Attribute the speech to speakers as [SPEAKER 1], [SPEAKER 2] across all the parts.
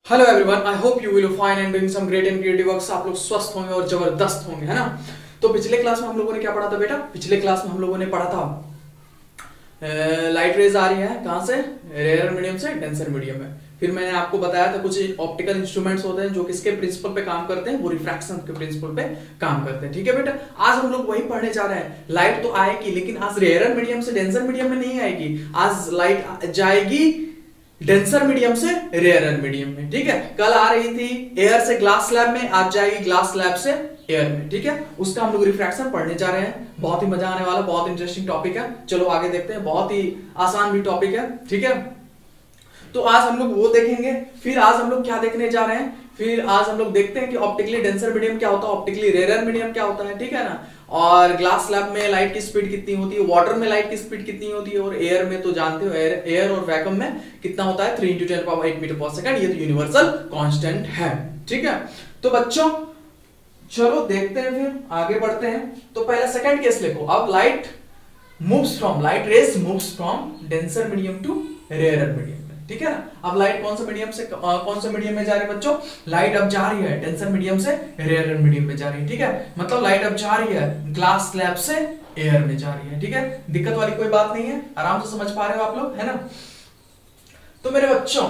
[SPEAKER 1] Hello everyone, I hope you will fine and doing some great and creative works. आप लोग स्वस्थ होंगे और जबरदस्त होंगे, है ना। तो पिछले क्लास में हम लोगों ने क्या पढ़ा था बेटा? पिछले क्लास में हम लोगों ने पढ़ा था लाइट रेज आ रही है कहां से? रेयर मीडियम से डेंसर मीडियम में। फिर मैंने आपको बताया था कुछ ऑप्टिकल इंस्ट्रूमेंट्स होते हैं जो किसके प्रिंसिपल पे काम करते हैं, वो रिफ्रैक्शन के प्रिंसिपल पे काम करते हैं। ठीक है बेटा, आज हम लोग वही पढ़ने जा रहे हैं। लाइट तो आएगी लेकिन आज रेयर मीडियम से डेंसर मीडियम में नहीं आएगी। आज लाइट जाएगी डेंसर मीडियम से रेयर मीडियम में। ठीक है, कल आ रही थी एयर से ग्लास स्लैब में, आज जाएगी ग्लास स्लैब से एयर में। ठीक है, उसका हम लोग रिफ्रैक्शन पढ़ने जा रहे हैं। बहुत ही मजा आने वाला, बहुत इंटरेस्टिंग टॉपिक है। चलो आगे देखते हैं। बहुत ही आसान भी टॉपिक है। ठीक है, तो आज हम लोग वो देखेंगे। फिर आज हम लोग क्या देखने जा रहे हैं? फिर आज हम लोग देखते हैं कि ऑप्टिकली डेंसर मीडियम क्या होता है, ऑप्टिकली रेयर मीडियम क्या होता है। ठीक है ना, और ग्लास स्लैब में लाइट की स्पीड कितनी होती है, वाटर में लाइट की स्पीड कितनी होती है, और एयर में तो जानते हो एयर और वैक्यूम में कितना होता है, 3 × 10⁸ मीटर पर सेकंड। ये तो यूनिवर्सल कांस्टेंट है। ठीक है, तो बच्चों चलो देखते हैं, फिर आगे बढ़ते हैं। तो पहले सेकंड केस लिखो। अब light rays moves from denser medium to rare medium. ठीक है ना, अब लाइट कौन से मीडियम से कौन से मीडियम में जा रही है बच्चों? लाइट अब जा रही है डेंसर मीडियम से रेयर मीडियम में जा रही है। ठीक है, मतलब लाइट अब जा रही है ग्लास स्लैब से एयर में जा रही है। ठीक है, दिक्कत वाली कोई बात नहीं है, आराम से समझ पा रहे हो आप लोग, है ना। तो मेरे बच्चों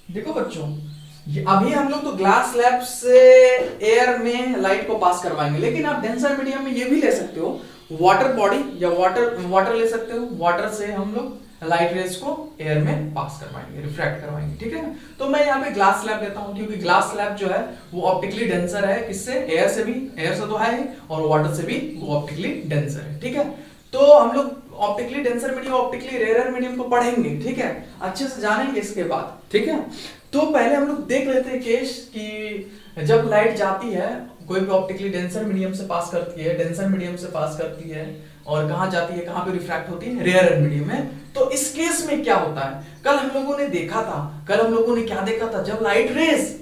[SPEAKER 1] देखो बच्चों, अभी हम लोग तो ग्लास स्लैब से एयर में लाइट को पास करवाएंगे, लेकिन आप डेंसर मीडियम में ये भी ले सकते हो, वाटर बॉडी या वाटर ले सकते हो। वाटर से हम लोग लाइट रेज को एयर में पास करवाएंगे, रिफ्रैक्ट करवाएंगे। ठीक है ना, तो मैं यहाँ पे ग्लास स्लैब लेता हूँ क्योंकि ग्लास स्लैब जो है वो ऑप्टिकली डेंसर है। किससे? एयर से भी, एयर से तो है, और वाटर से भी वो ऑप्टिकली डेंसर है। ठीक है, तो हम लोग optically denser medium, optically rare medium को पढ़ेंगे। ठीक है, अच्छे से जानेंगे इसके बाद। ठीक है, तो पहले हम लोग देख लेते हैं केस कि जब लाइट जाती है, कोई भी ऑप्टिकली डेंसर मीडियम से पास करती है, डेंसर मीडियम से पास करती है, और कहां जाती है, कहां पे रिफ्रैक्ट होती है? रेयर मीडियम में। तो इस केस में क्या होता है? कल हम लोगों ने देखा था, जब लाइट रेज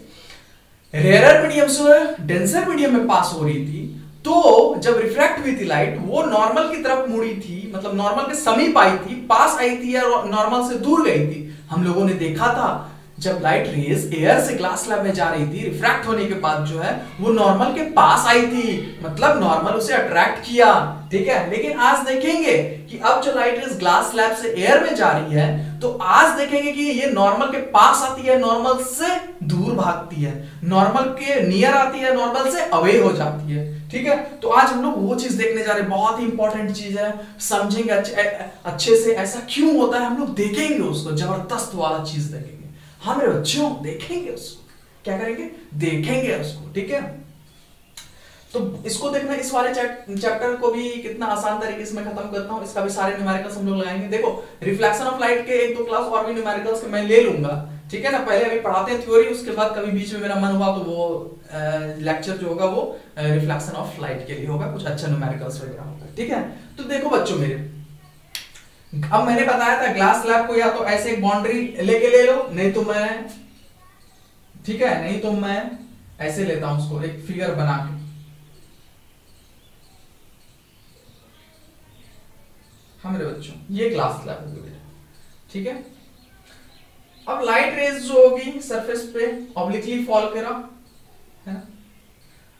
[SPEAKER 1] रेयर मीडियम से डेंसर मीडियम में पास हो रही थी, तो जब रिफ्रैक्ट हुई थी लाइट, वो नॉर्मल की तरफ मुड़ी थी, मतलब नॉर्मल के समीप आई थी, पास आई थी, या नॉर्मल से दूर गई थी। हम लोगों ने देखा था जब लाइट रेज एयर से ग्लास स्लैब में जा रही थी, रिफ्रैक्ट होने के बाद जो है वो नॉर्मल के पास आई थी, मतलब नॉर्मल उसे अट्रैक्ट किया। ठीक है, लेकिन आज देखेंगे कि अब जो लाइट रेज ग्लास स्लैब से एयर में जा रही है, तो आज देखेंगे कि ये नॉर्मल के पास आती है, नॉर्मल से दूर भागती है, नॉर्मल के नियर आती है, नॉर्मल से अवे हो जाती है। ठीक है, तो आज हम लोग वो चीज देखने जा रहे हैं, बहुत ही इंपॉर्टेंट चीज है, समझेंगे अच्छे से ऐसा क्यों होता है, हम लोग देखेंगे उसको, जबरदस्त वाला चीज देखेंगे। हाँ मेरे बच्चों, देखेंगे उसको, क्या करेंगे? देखेंगे उसको। ठीक है, तो इसको देखना, इस वाले चैप्टर को भी कितना आसान तरीके से मैं खत्म करता हूं, इसका भी सारे न्यूमेरिकल्स हम लोग लगाएंगे। देखो, रिफ्लेक्शन ऑफ लाइट के 1-2 क्लास और भी न्यूमेरिकल्स के मैं ले लूंगा। ठीक है ना, पहले अभी पढ़ाते हैं थ्योरी, उसके बाद कभी बीच में मेरा मन हुआ तो वो लेक्चर जो होगा वो रिफ्लेक्शन ऑफ लाइट के लिए होगा, कुछ अच्छा न्यूमेरिकल्स वगैरह होगा। ठीक है, तो देखो बच्चों मेरे, अब मैंने बताया था ग्लास स्लैब को या तो ऐसे एक बाउंड्री लेके ले लो, नहीं तो मैं, ठीक है, नहीं तो मैं ऐसे लेता हूं उसको, एक फिगर बना के। हाँ मेरे बच्चों, ये ग्लास स्लैब हो गया। ठीक है, अब लाइट रेज जो होगी सरफेस पे ऑब्लिकली फॉल करा, है ना।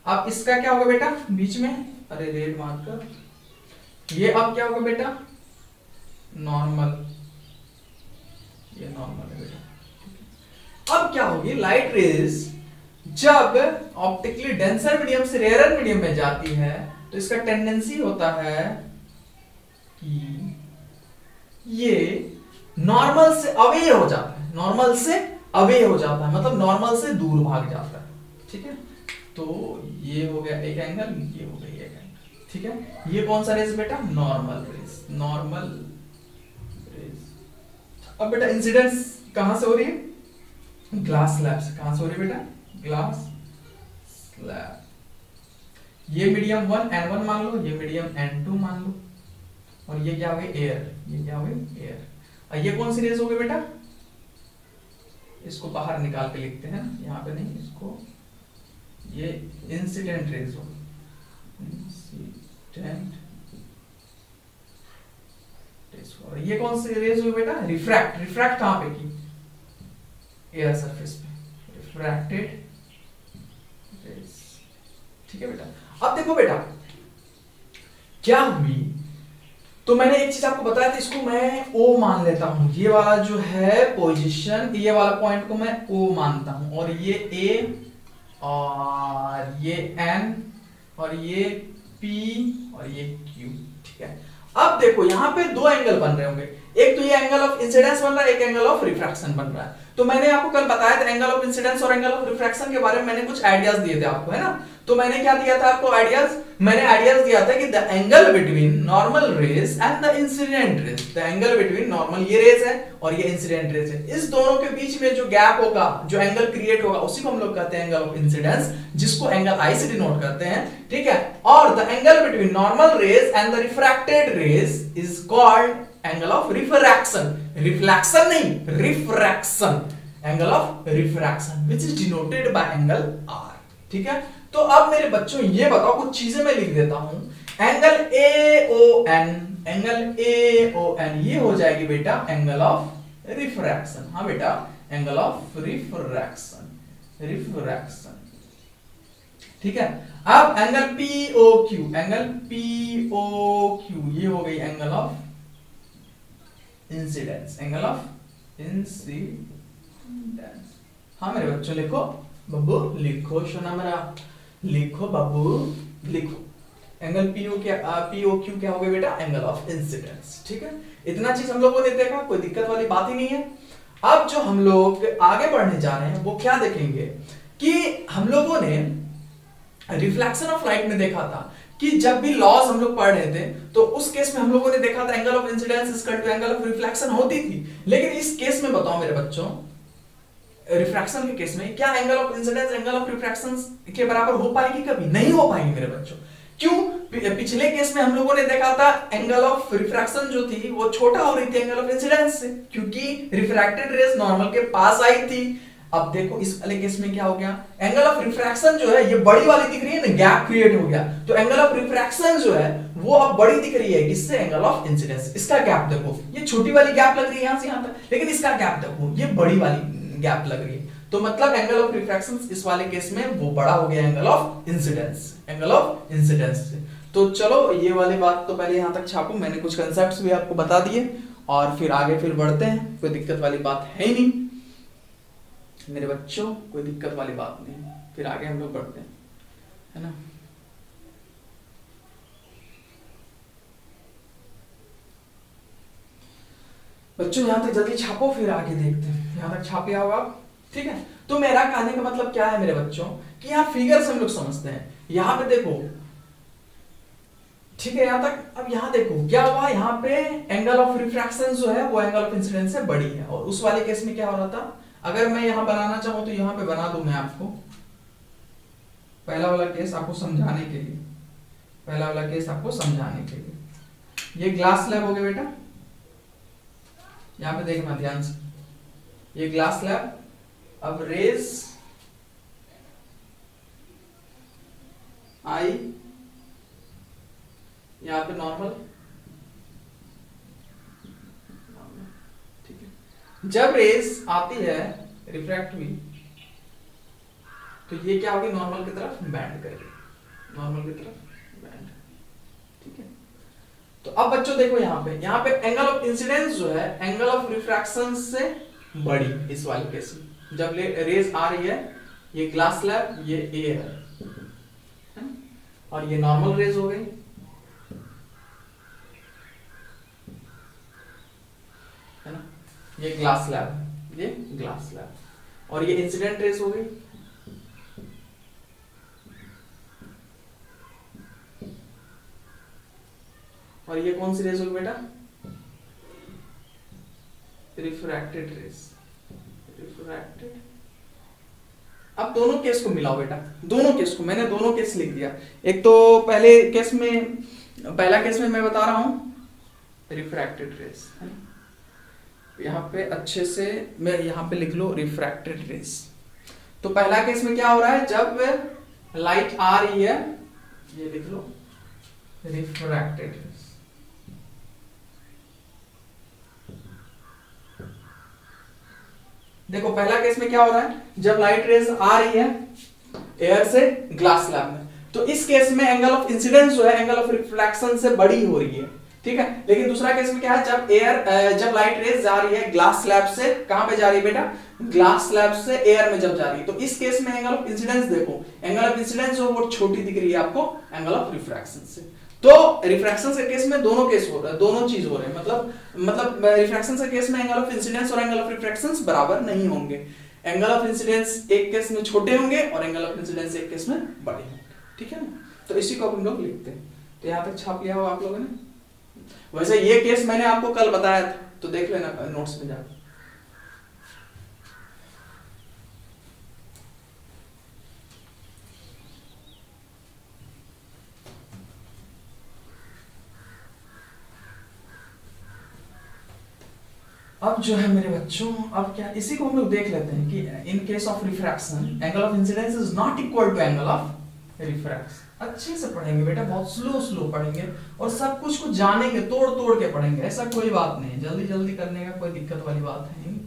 [SPEAKER 1] अब इसका क्या होगा बेटा? बीच में, अरे रेड मार्कर, ये अब क्या होगा बेटा? नॉर्मल, ये नॉर्मल है बेटा। अब क्या होगी? लाइट रेज जब ऑप्टिकली डेंसर मीडियम से रेयर मीडियम में जाती है, तो इसका टेंडेंसी होता है कि ये नॉर्मल से अवे हो जाता है, नॉर्मल से अवे हो जाता है, मतलब नॉर्मल से दूर भाग जाता है। ठीक है, तो ये हो गया एक एंगल, ये हो गया एक एंगल। ठीक है, ये कौन सा रेज बेटा? Normal rays, normal rays. अब बेटा इंसिडेंस कहां से हो रही है? ग्लास स्लैब से, कहां से हो रही बेटा, ग्लास स्लैब। ये मीडियम 1 N1 मान लो, ये मीडियम N2 मान लो, और ये क्या हो गई, एयर, ये क्या हो गई, एयर। और ये कौन सी रेज हो गई बेटा, इसको बाहर निकाल के लिखते हैं, यहाँ पे नहीं, इसको ये इंसिडेंट रेज हो, इंसिडेंट रेज। और ये कौन सी रेज हुई बेटा, रिफ्रैक्ट। रिफ्रैक्ट कहां पे की, एयर सरफेस पे, रिफ्रैक्टेड रेज। ठीक है बेटा। अब देखो बेटा क्या हुई, तो मैंने एक चीज आपको बताया था, इसको मैं O मान लेता हूं, ये वाला जो है पोजीशन, ये वाला पॉइंट को मैं O मानता हूं, और ये A और ये N और ये P और ये Q। ठीक है। अब देखो यहाँ पे दो एंगल बन रहे होंगे, एक तो ये एंगल ऑफ इंसिडेंस बन रहा है, एक एंगल ऑफ रिफ्रैक्शन बन रहा है। तो मैंने आपको कल बताया था एंगल ऑफ इंसिडेंस और एंगल ऑफ रिफ्रैक्शन के बारे में, मैंने कुछ आइडियाज दिए थे आपको, है ना। तो मैंने क्या दिया था आपको आइडियाज, मैंने आइडियाज दिया था कि the angle between normal rays and the incident rays, the angle between normal ये रेज है और ये इंसिडेंट रेज है, इस दोनों के बीच में जो गैप होगा, जो एंगल क्रिएट होगा, उसी को हम लोग कहते हैं एंगल ऑफ इंसिडेंस, जिसको एंगल आई से डिनोट करते हैं। ठीक है। और the angle between normal rays and the refracted rays is called angle of refraction. Reflection नहीं, refraction, angle of refraction which is denoted by angle R। ठीक है। तो अब मेरे बच्चों ये बताओ, कुछ चीजें मैं लिख देता हूं, एंगल AON, एंगल AON ये हो जाएगी बेटा एंगल ऑफ रिफ्रैक्शन। हाँ बेटा, एंगल ऑफ रिफ्रैक्शन, रिफ्रैक्शन। ठीक है। अब एंगल POQ, एंगल POQ ये हो गई angle of incidence, angle of incidence. हाँ मेरे बच्चों लिखो, बब्बू लिखो, सोना मेरा लिखो, बब्बू लिखो। एंगल POQ क्या हो गया बेटा, एंगल ऑफ इंसिडेंस। ठीक है। इतना चीज हम लोगों ने देखा, कोई दिक्कत वाली बात ही नहीं है। अब जो हम लोग आगे बढ़ने जा रहे हैं वो क्या देखेंगे कि हम लोगों ने रिफ्लेक्शन ऑफ लाइट में देखा था कि जब भी लॉज हम लोग पढ़ रहे थे तो उस केस में हम लोगों ने देखा था angle of incidence equal to angle of reflection होती थी। लेकिन इस केस में बताओ मेरे बच्चों, रिफ्रैक्शन के केस में क्या angle of incidence angle of refraction के बराबर हो पाएगी? कभी नहीं हो पाएगी मेरे बच्चों। क्यों? पिछले केस में हम लोगों ने देखा था एंगल ऑफ रिफ्रैक्शन जो थी वो छोटा हो रही थी एंगल ऑफ इंसिडेंस से, क्योंकि रिफ्रैक्टेड रेज नॉर्मल के पास आई थी। अब देखो इस वाले केस में क्या हो गया, एंगल ऑफ रिफ्रैक्शन जो है ये बड़ी वाली दिख रही है ना, गैप क्रिएट हो गया, तो एंगल ऑफ रिफ्रैक्शन जो है वो अब बड़ी दिख रही है, किससे? Angle of incidence. इसका गैप देखो, ये छोटी वाली गैप लग रही है यहां से यहां तक, लेकिन इसका गैप देखो ये बड़ी वाली गैप लग रही है। तो मतलब एंगल ऑफ रिफ्रैक्शन इस वाले केस में वो बड़ा हो गया angle of incidence, angle of incidence से। तो चलो ये वाली बात तो पहले यहां तक छापो, मैंने कुछ कंसेप्ट्स भी आपको बता दिए और फिर आगे फिर बढ़ते हैं। कोई दिक्कत वाली बात है ही नहीं मेरे बच्चों, कोई दिक्कत वाली बात नहीं, फिर आगे हम लोग बढ़ते हैं, है ना। बच्चों यहां तक जल्दी छापो, फिर आगे देखते हैं। यहां तक छापे आओ आप, ठीक है। तो मेरा कहने का मतलब क्या है मेरे बच्चों कि यहां फिगर से हम लोग समझते हैं। यहां पे देखो, ठीक है, यहां तक। अब यहां देखो क्या हुआ, यहां पे एंगल ऑफ रिफ्रैक्शन जो है वो एंगल ऑफ इंसिडेंस से बड़ी है, और उस वाले केस में क्या हो रहा था, अगर मैं यहां बनाना चाहूं तो यहां पे बना दूं मैं आपको, पहला वाला केस आपको समझाने के लिए, पहला वाला केस आपको समझाने के लिए। ये ग्लास स्लैब हो गया बेटा, यहां पे देखना ध्यान से, ये ग्लास स्लैब। अब रेज आई यहां पे नॉर्मल, ठीक है। जब रेज आती है रिफ्रैक्ट हुई तो ये क्या होगी, नॉर्मल की तरफ बैंड करेगी, नॉर्मल की तरफ बैंड, ठीक है। तो अब बच्चों देखो यहां पे एंगल ऑफ इंसिडेंस जो है एंगल ऑफ रिफ्रैक्शन से बड़ी, इस वाले केस में जब रेज आ रही है, ये ग्लास स्लैब, ये ए है, और ये नॉर्मल रेज हो गई, है ना, ये ग्लास स्लैब, ये ग्लास स्लैब, और ये इंसिडेंट रेज हो गई, और ये कौन सी रेज होगी बेटा, रिफ्रैक्टेड रेज, रिफ्रैक्टेड अब दोनों केस को मिलाओ बेटा, दोनों केस को, मैंने दोनों केस लिख दिया। एक तो पहले केस में, पहला केस में मैं बता रहा हूं रिफ्रैक्टेड रेस, यहां पे अच्छे से मैं यहां पे लिख लो रिफ्रैक्टेड रेस। तो पहला केस में क्या हो रहा है, जब लाइट आ रही है, ये लिख लो रिफ्रैक्टेड रेस। देखो पहला केस में क्या हो रहा है, जब लाइट रेज आ रही है एयर से ग्लास स्लैब में, तो इस केस में एंगल ऑफ इंसिडेंस जो है एंगल ऑफ रिफ्लेक्शन से बड़ी हो रही है, ठीक है। लेकिन दूसरा केस में क्या है, जब लाइट रेज जा रही है ग्लास स्लैब से, कहां पे जा रही है बेटा, ग्लास स्लैब से एयर में जब जा रही है, तो इस केस में एंगल ऑफ इंसिडेंस देखो, एंगल ऑफ इंसिडेंस जो वो छोटी दिख रही है आपको एंगल ऑफ रिफ्रैक्शन से। तो रिफ्रैक्शन के केस में दोनों केस हो रहा है, दोनों चीज हो रहे हैं, मतलब रिफ्रैक्शन के केस में एंगल ऑफ इंसिडेंस और एंगल ऑफ रिफ्रैक्शन बराबर नहीं होंगे। एंगल ऑफ इंसिडेंस एक केस में छोटे होंगे और एंगल ऑफ इंसिडेंस एक केस में बड़े होंगे, ठीक है ना। तो इसी को हम लोग लिखते हैं। तो यहां तक छाप लिया हो आप लोगों ने। वैसे ये केस मैंने आपको कल बताया था, तो देख लेना नोट्स में जाकर। अब जो है मेरे बच्चों, अब क्या इसी को हम लोग देख लेते हैं कि in case of refraction angle of incidence is not equal to angle of refraction. अच्छे से पढ़ेंगे बेटा, बहुत स्लो पढ़ेंगे और सब कुछ को जानेंगे, तोड़ के पढ़ेंगे, ऐसा कोई बात नहीं, जल्दी करने का कोई दिक्कत वाली बात है नहीं,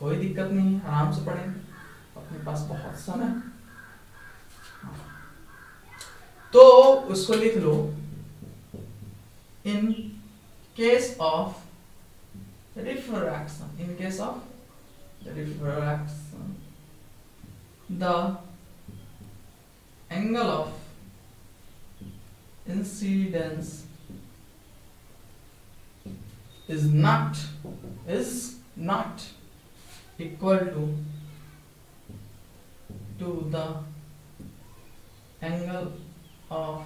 [SPEAKER 1] कोई दिक्कत नहीं है, आराम से पढ़ेंगे, अपने पास बहुत समय। तो उसको लिख लो, in case of refraction, in case of refraction, the angle of incidence is not equal to the angle of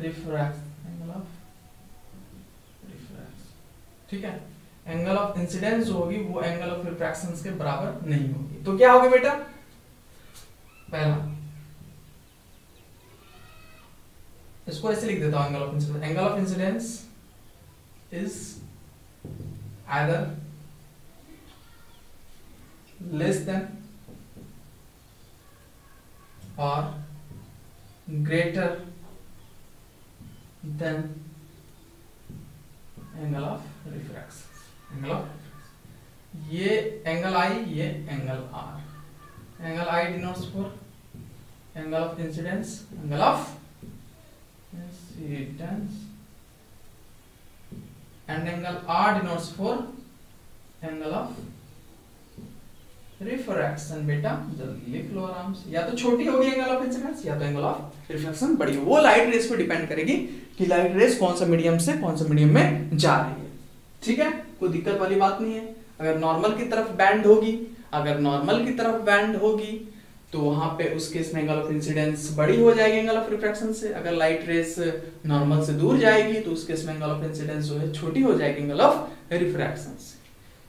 [SPEAKER 1] refraction, ठीक है। एंगल ऑफ इंसिडेंस जो होगी वो एंगल ऑफ रिफ्रैक्शन के बराबर नहीं होगी। तो क्या होगी बेटा, पहला इसको ऐसे लिख देता हूं, angle of incidence, angle of incidence is either less than or greater than angle of refraction, angle of, ये एंगल आई, ये angle R. Angle I denotes for angle of incidence, angle of incidence, and angle R denotes for angle of refraction. बेटा जल्दी लिख लो आराम से, या तो छोटी होगी एंगल ऑफ इंसिडेंस या तो एंगल ऑफ रिफ्लेक्शन बड़ी, वो लाइट रेस पे डिपेंड करेगी कि लाइट रेस कौन सा मीडियम से कौन सा मीडियम में जा रही है, ठीक है। कोई दिक्कत वाली बात नहीं है। अगर नॉर्मल की तरफ बैंड होगी, अगर नॉर्मल की तरफ बैंड होगी तो वहां पे उस केस में एंगल ऑफ इंसिडेंस बड़ी हो जाएगी एंगल ऑफ रिफ्रैक्शन से। अगर लाइट रेस नॉर्मल से दूर जाएगी तो उस केस में एंगल ऑफ इंसिडेंस जो है छोटी हो जाएगी एंगल ऑफ रिफ्रैक्शन से।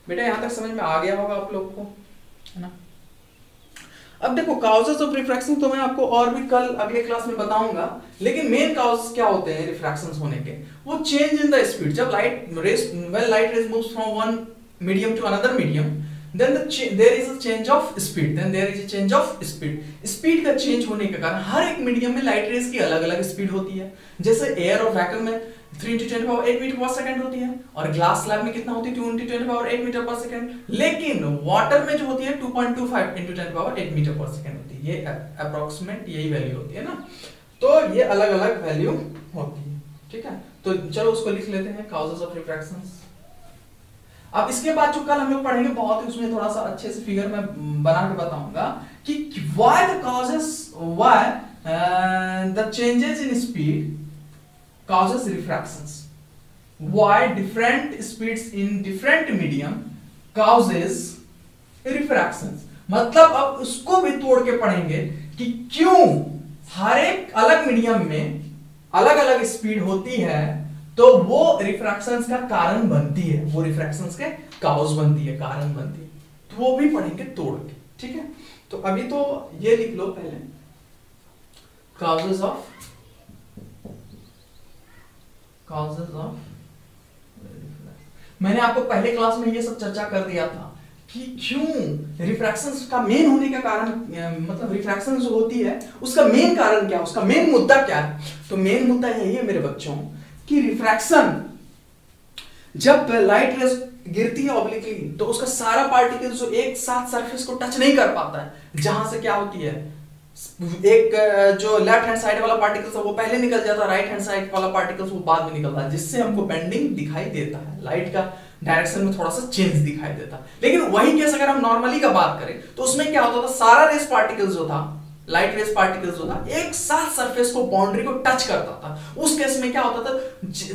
[SPEAKER 1] बेटा यहां तक समझ में आ गया होगा आप लोग को, है ना। अब देखो काउजेस ऑफ रिफ्रैक्शन तो मैं आपको और भी कल अगले क्लास में बताऊंगा, लेकिन मेन काउज क्या होते हैं रिफ्रैक्शंस होने के, वो चेंज इन द स्पीड। जब light rays moves from one medium to another medium, then there is a change of speed, then there is a change of speed। Speed का चेंज होने के कारण हर एक मीडियम में लाइट रेस की अलग अलग स्पीड होती है। जैसे एयर और वैक्यूम में 3 × 10⁸ मीटर पर सेकंड होती है, और ग्लास स्लैब में कितना होती है 2 × 10⁸ मीटर पर सेकंड। लेकिन वाटर में जो होती है 2.25 × 10⁸ मीटर पर सेकंड होती है। ये अप्रोक्सीमेट यही वैल्यू होती है ना। तो ये अलग अलग वैल्यू होती है, ठीक है। तो चलो उसको लिख लेते हैं, काउजेस ऑफ रिफ्रैक्शंस। अब इसके बाद जो कल हम लोग पढ़ेंगे बहुत ही, उसमें थोड़ा सा अच्छे से फिगर में बना के बताऊंगा कि why the causes, why the changes in speed causes refractions, why different speeds in different medium causes refractions। मतलब अब उसको भी तोड़ के पढ़ेंगे कि क्यों हर एक अलग मीडियम में अलग अलग स्पीड होती है, तो वो रिफ्रैक्शंस का कारण बनती है, वो रिफ्रैक्शंस के काउज बनती है, कारण बनती है। तो वो भी पढ़ेंगे तोड़ के, ठीक है, तो अभी तो ये लिख लो पहले, काउजेस ऑफ मैंने आपको पहले क्लास में ये सब चर्चा कर दिया था कि क्यों रिफ्रैक्शन का मेन होने का कारण, मतलब रिफ्रैक्शन जो होती है उसका मेन कारण क्या है, उसका मेन मुद्दा क्या है। तो मेन मुद्दा यही है मेरे बच्चों कि रिफ्रैक्शन, जब लाइट रेज गिरती है ऑब्लिकली तो उसका सारा पार्टिकल जो एक साथ सरफेस को टच नहीं कर पाता है, जहां से क्या होती है, एक जो लेफ्ट हैंड साइड वाला पार्टिकल्स है वो पहले निकल जाता है, राइट हैंड साइड वाला पार्टिकल्स वो बाद में निकलता है, जिससे हमको बेंडिंग दिखाई देता है, लाइट का डायरेक्शन में थोड़ा सा चेंज दिखाई देता है। लेकिन वही केस अगर हम नॉर्मली का बात करें तो उसमें क्या होता था, सारा रेस पार्टिकल्स जो था, लाइट रेस पार्टिकल्स जो था, एक साथ सरफेस को, बाउंड्री को टच करता था। उस केस में क्या होता था,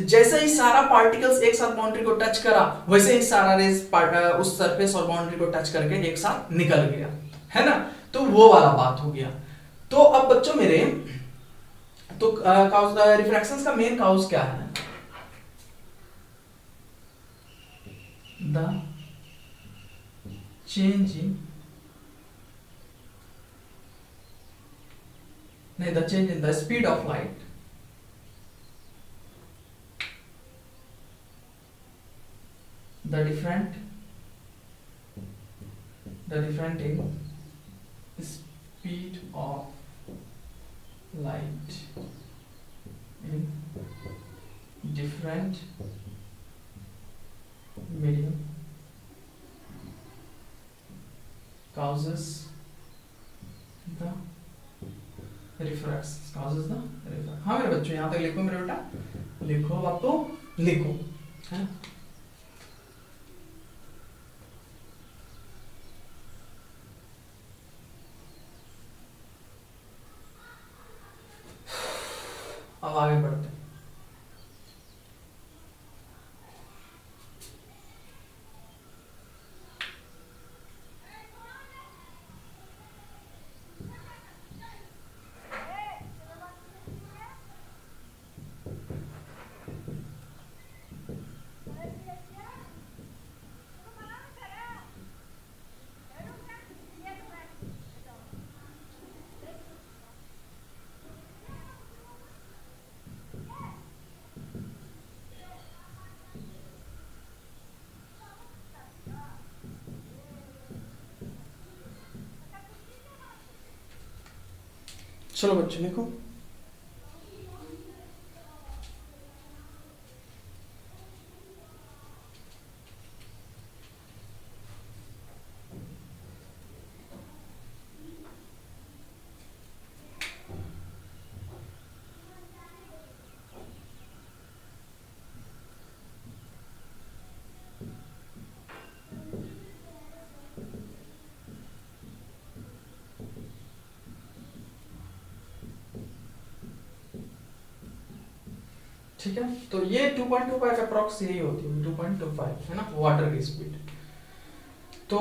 [SPEAKER 1] जैसे ही सारा पार्टिकल्स एक साथ बाउंड्री को टच करा, वैसे ही सारा रेस उस सरफेस और बाउंड्री को टच करके एक साथ निकल गया, है ना। तो वो वाला बात हो गया। तो अब बच्चों मेरे, तो रिफ्रैक्शन का मेन काउज क्या है, the change in the speed of light, the different in speed of light in different medium causes the refraction, हाँ मेरे बच्चों यहाँ तक लिखो मेरे बेटा, लिखो आप तो लिखो, है। अब आगे बढ़ते हैं। चलो बच्चों लिखो, ठीक है। तो ये 2.25 अप्रॉक्स यही होती है, 2.25 है ना, वाटर की स्पीड। तो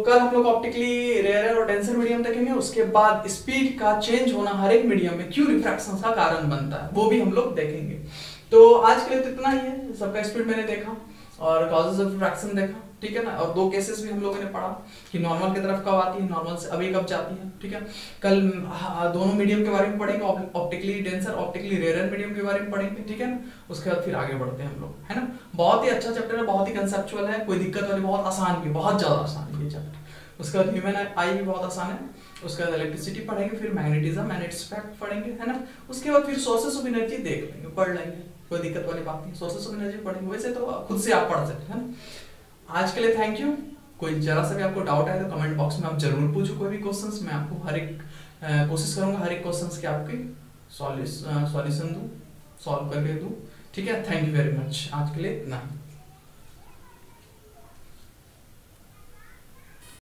[SPEAKER 1] कल हम लोग ऑप्टिकली रेयर और डेंसर मीडियम देखेंगे, उसके बाद स्पीड का चेंज होना हर एक मीडियम में क्यों रिफ्रैक्शन का कारण बनता है वो भी हम लोग देखेंगे। तो आज के लिए तो इतना ही है, सबका स्पीड मैंने देखा और कॉजेज ऑफ रिफ्रैक्शन देखा, ठीक है ना। और दो केसेस भी हम लोगों ने पढ़ा कि नॉर्मल की तरफ कब आती है, नॉर्मल से अभी कब जाती है, ठीक है। कल दोनों मीडियम के बारे में पढ़ेंगे, optically denser, optically rare medium के बारे में पढ़ेंगे, ठीक है ना। उसके बाद फिर आगे बढ़ते हैं हम लोग, है ना। बहुत ही अच्छा चैप्टर है, बहुत ही कंसेप्चुअल है, कोई दिक्कत वाली, बहुत आसान भी, बहुत ज्यादा आसान है ये चैप्टर। उसके बाद ह्यूमन आई भी बहुत आसान है, उसके बाद इलेक्ट्रिसिटी पढ़ेंगे, फिर मैग्नेटिज्म एंड इट्स इफेक्ट पढ़ेंगे, है ना। उसके बाद फिर सोर्सेस ऑफ एनर्जी देख लेंगे, पढ़ लेंगे, कोई दिक्कत वाली बात नहीं, सोर्सेस ऑफ एनर्जी पढ़ेंगे, वैसे तो खुद से आप पढ़ सकते हैं ना। आज के लिए थैंक यू। कोई जरा सा भी आपको डाउट है तो कमेंट बॉक्स में आप जरूर पूछो कोई भी क्वेश्चंस, मैं आपको हर एक कोशिश करूंगा हर एक क्वेश्चंस के आपकी सॉल्यूशन दूं, सॉल्व करके दूं, ठीक है। थैंक यू वेरी मच, आज के लिए इतना ही।